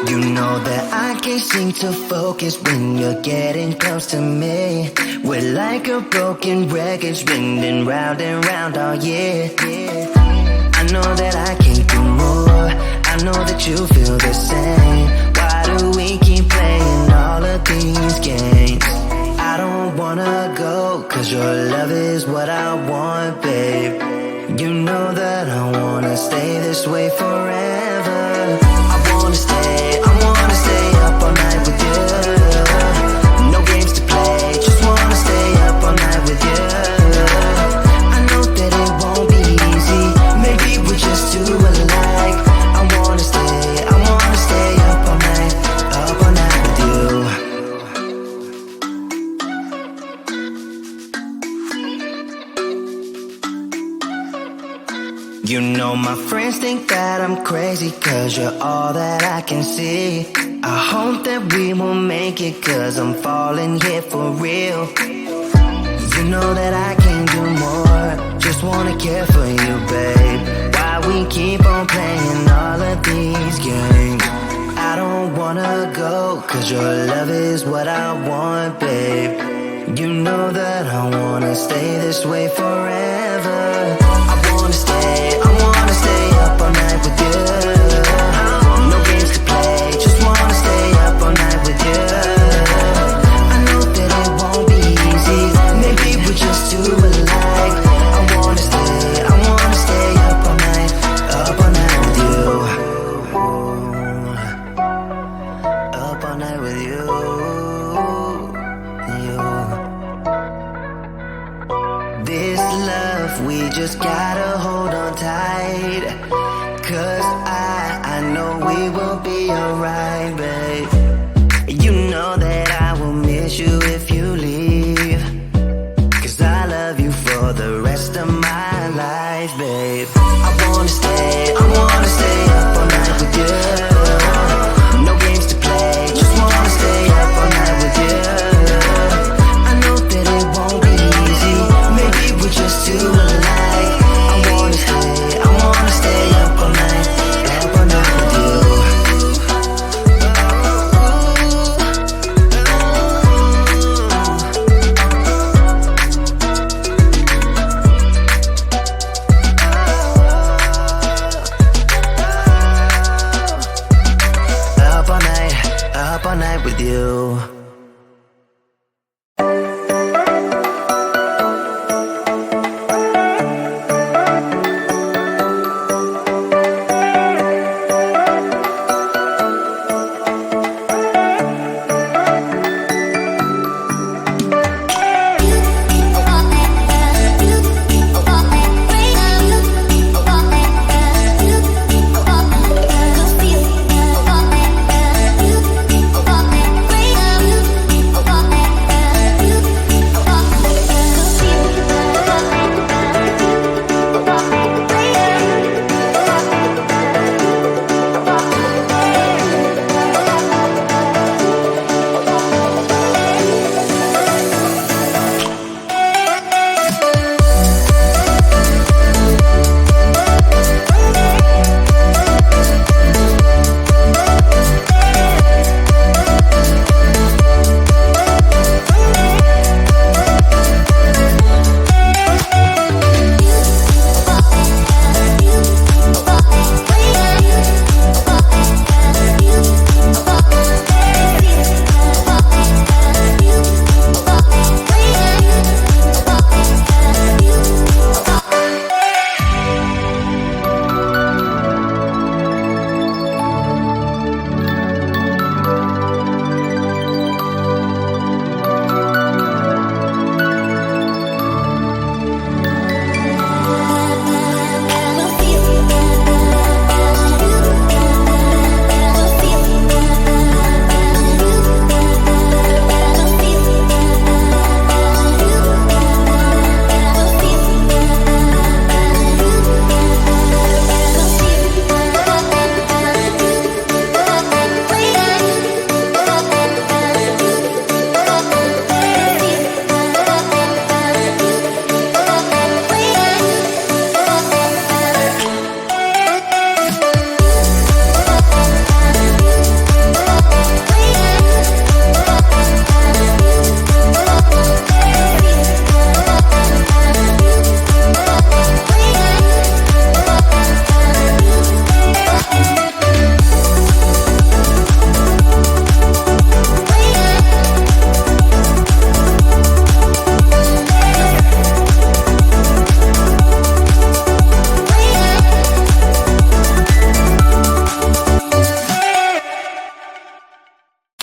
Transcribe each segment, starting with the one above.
You know that I can't seem to focus when you're getting close to me. We're like a broken record spinning round and round all year. I know that I can't do more. I know that you feel the same. Why do we keep playing all of these games? I don't wanna go, cause your love is what I want, babe. You know that I wanna stay this way forever. I wanna stay up all night with you. No games to play, just wanna stay up all night with you. I know that it won't be easy, maybe we're just too alike. I wanna stay up all night with you. You know my friends think that I'm crazy, cause you're all that I can see. I hope that we will make it, cause I'm falling here for real. You know that I can't do more, just wanna care for you, babe. Why we keep on playing all of these games? I don't wanna go, cause your love is what I want, babe. You know that I wanna stay this way forever. I wanna stay up all night with you. No games to play, just wanna stay up all night with you. I know that it won't be easy, maybe we're just too alike. I wanna stay up all night with you. Up all night with you. This love, we just gotta hold on tight. Cause I know we will be alright, babe. You know that I will miss you if you leave. Cause I love you for the rest of my life, babe. I wanna stay up all night with you. No games to play, just wanna stay up all night with you. I know that it won't be easy, maybe we're just too alike. I wanna stay up all night with you. Up all night with you. Break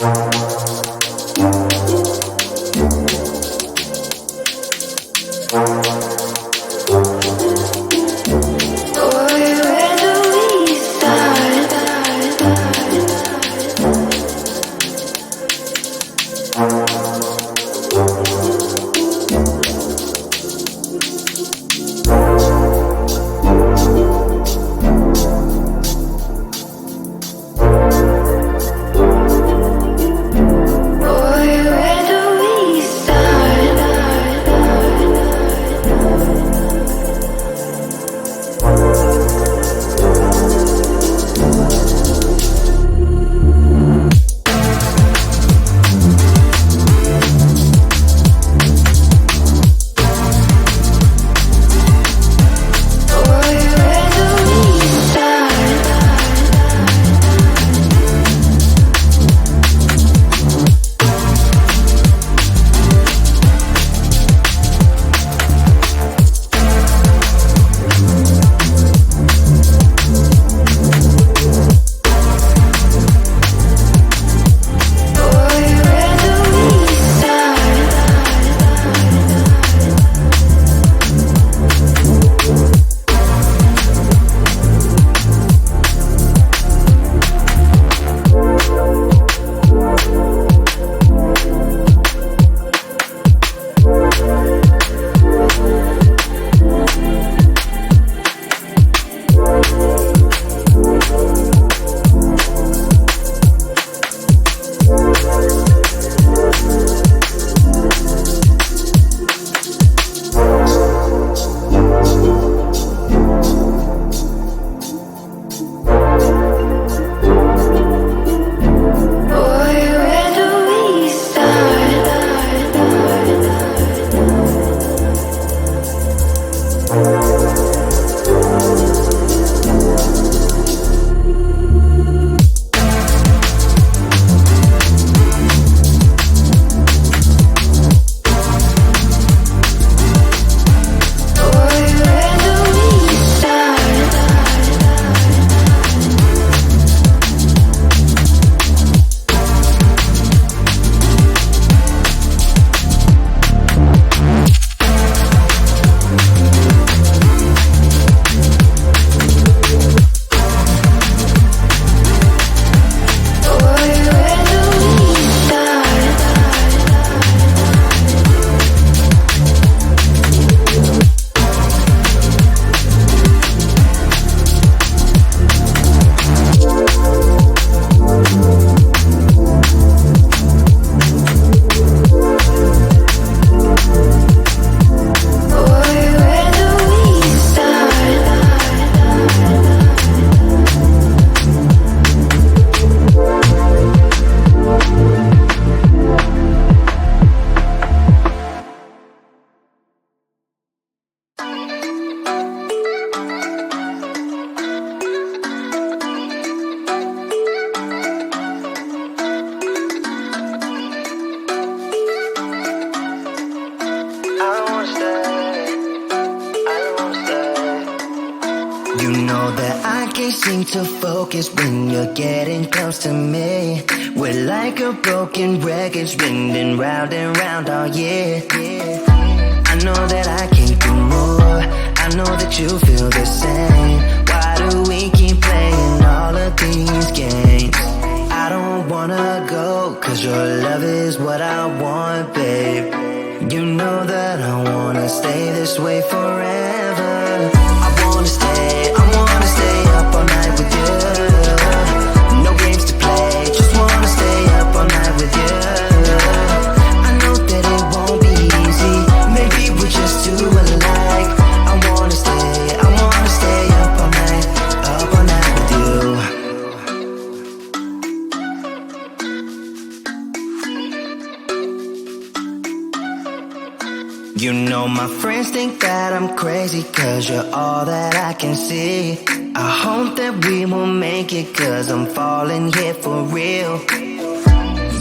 You know that I can't seem to focus when you're getting close to me. We're like a broken record spinning round and round all year. I know that I can't do more. I know that you feel the same. Why do we keep playing all of these games? I don't wanna go, cause your love is what I want, babe. You know that I wanna stay this way forever. I wanna stay up all night with you. No games to play, just wanna stay up all night with you. I know that it won't be easy, maybe we're just too alike. I wanna stay up all night with you. You know my friends think that I'm crazy, cause you're all that I can see. I hope that we will make it, cause I'm falling here for real.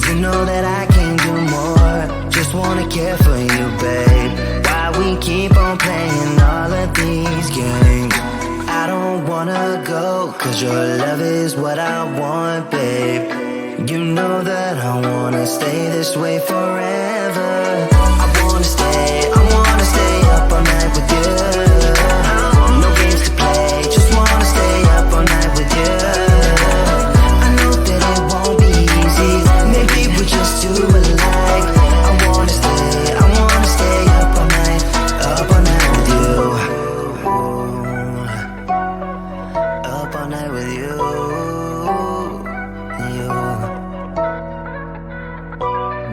You know that I can do more, just wanna care for you, babe. Why we keep on playing all of these games? I don't wanna go, cause your love is what I want, babe. You know that I wanna stay this way forever. I wanna stay up all night with you. No games to play, just wanna stay up all night with you. I know that it won't be easy, maybe we're just too alike. I wanna stay up all night with you. Up all night with you.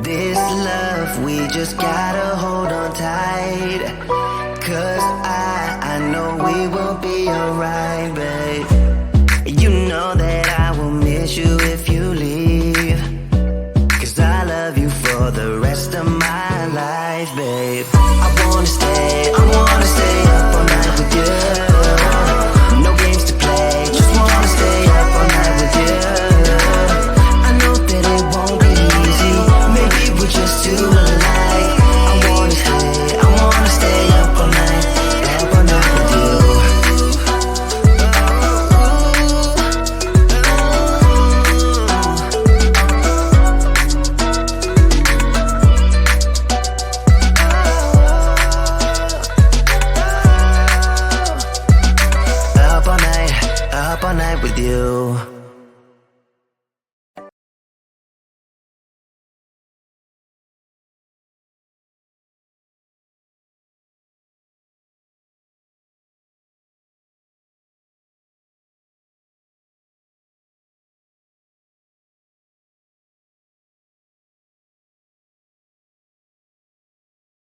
This love, we just gotta hold on tight. 'Cause I know we will be alright, babe. You know that I will miss you if you leave. 'Cause I love you for the rest of my life, babe. I wanna stay up all night with you. No games to play, just wanna stay up all night with you. I know that it won't be easy, maybe we're just too alike. I wanna stay up all night with you. Up all night with you.